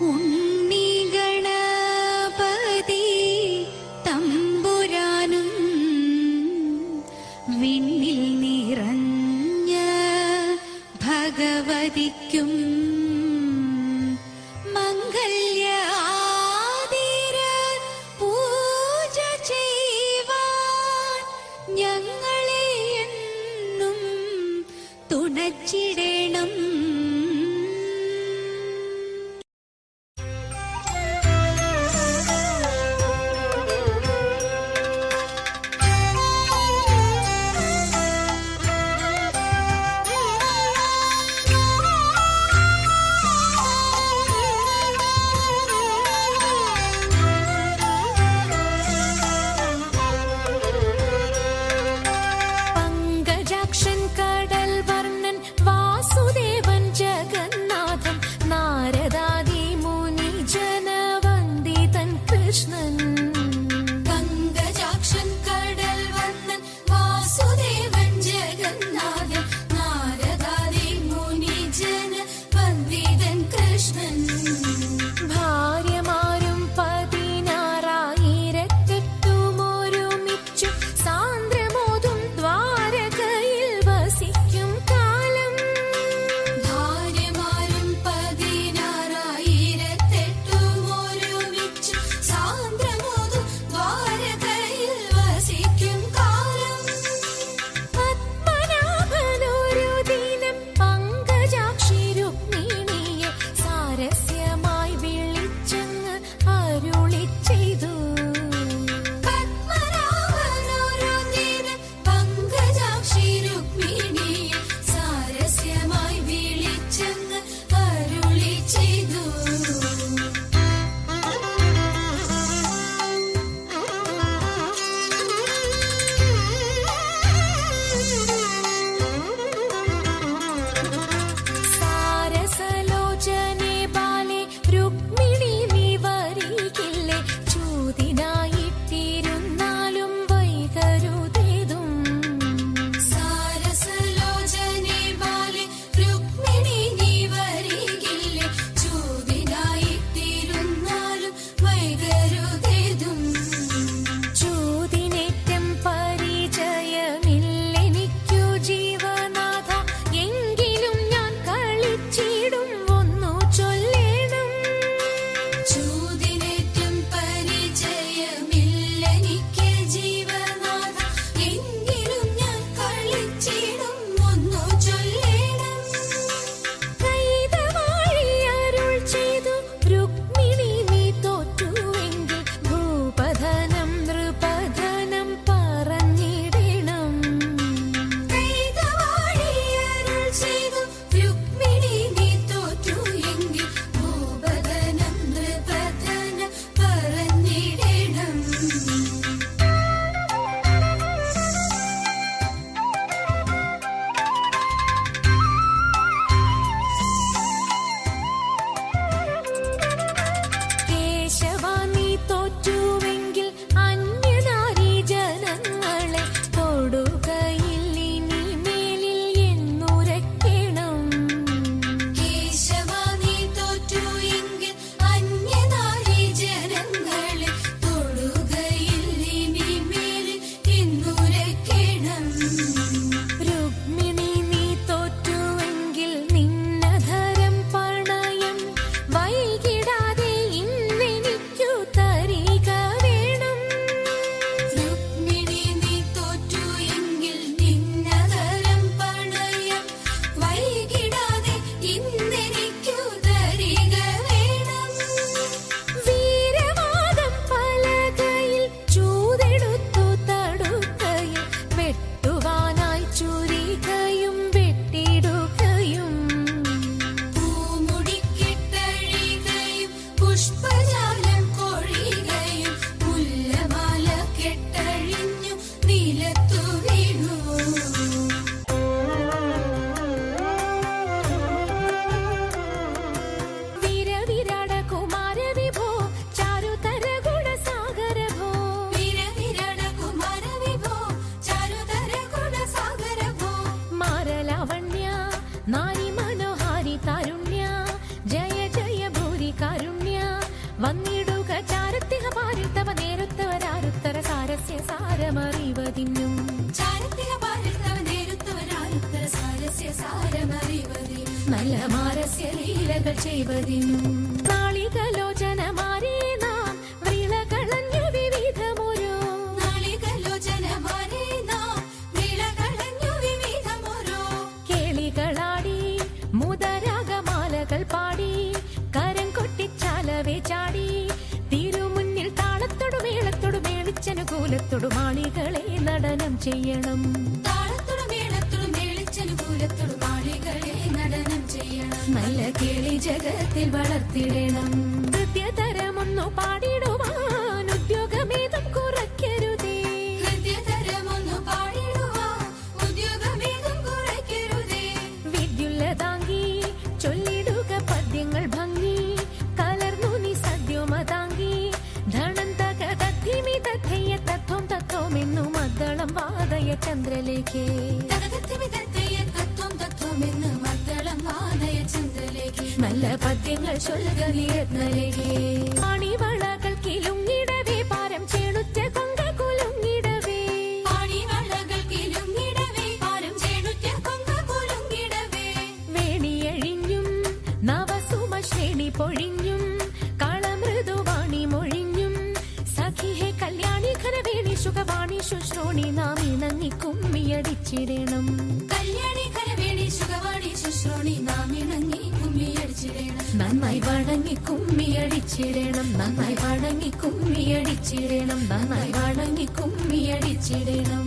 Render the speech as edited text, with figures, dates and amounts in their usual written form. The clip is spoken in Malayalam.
ഉണ്ണി ഗണപതി തമ്പുരാനും വിണ്ണിൽ നിറഞ്ഞ ഭഗവതിക്കും മംഗല്യ ആതിര പൂജ ചെയ്യുവാൻ ഞങ്ങളെ എന്നും തുണച്ചിടണം. नारी मनोहारी तारुण्य जय जय भूरि कारुण्य വന്നിടുക ചാരത്തിക പാരിൽ തവ നേരുത്തവരാരുത്തര സാരസ്യ സാരമറിവതിന്നും നല്ല മാരസ്യ ലീലകൾ ചെയ്വതിനും നാളികലോചനമാരേ നാം വ്രീളകളഞ്ഞു വിവിധമൊരു കേളികളാടി മുതരാഗമാലകൾ പാടി കരം കൊട്ടിച്ചാലവേ ചാടി തിരുമുന്നിൽ താളത്തോടു മേളത്തോടു മേളിച്ചനുകൂലത്തോടു മാളികളെ നടനം ചെയ്യണം നല്ല കേളി ജഗത്തിൽ വളർത്തിടണം നൃത്യതരമൊന്നു പാടിടുവാൻ ഉദ്യോഗമേതും കുറയ്ക്കരുതേ വിദ്യുല്ലതാങ്കി ചൊല്ലിടുക പദ്യങ്ങൾ ഭംഗി കലർന്നു നീ സദ്യോമതാങ്കി ധനം തക തദ്ധിമി തഥയ്യ തത്വം തത്വമെന്നു മദ്ദളം വാദയ ചന്ദ്രലേഖേ നല്ല പദ്യങ്ങൾ ചൊല്ലുക നീരത്നലേഖേ ആണിവളകൾ കിലുങ്ങിടവേ പാരം ചേണുറ്റ കൊങ്ക കുലുങ്ങിടവേ വേണിയഴിഞ്ഞും നവസുമ ശ്രേണി പൊഴിഞ്ഞും കളമൃദുവാണി മൊഴിഞ്ഞും സഖിഹേ കല്യാണി ഖരവേണി സുഖവാണി ശുശ്രോണി നാം ഇണങ്ങി കുമ്മിയടിച്ചിടണം നന്നായി വണങ്ങി കുമ്മിയടിച്ചിടണം നന്നായി വണങ്ങി കുമ്മിയടിച്ചിടണം നന്നായി വണങ്ങി കുമ്മിയടിച്ചിടണം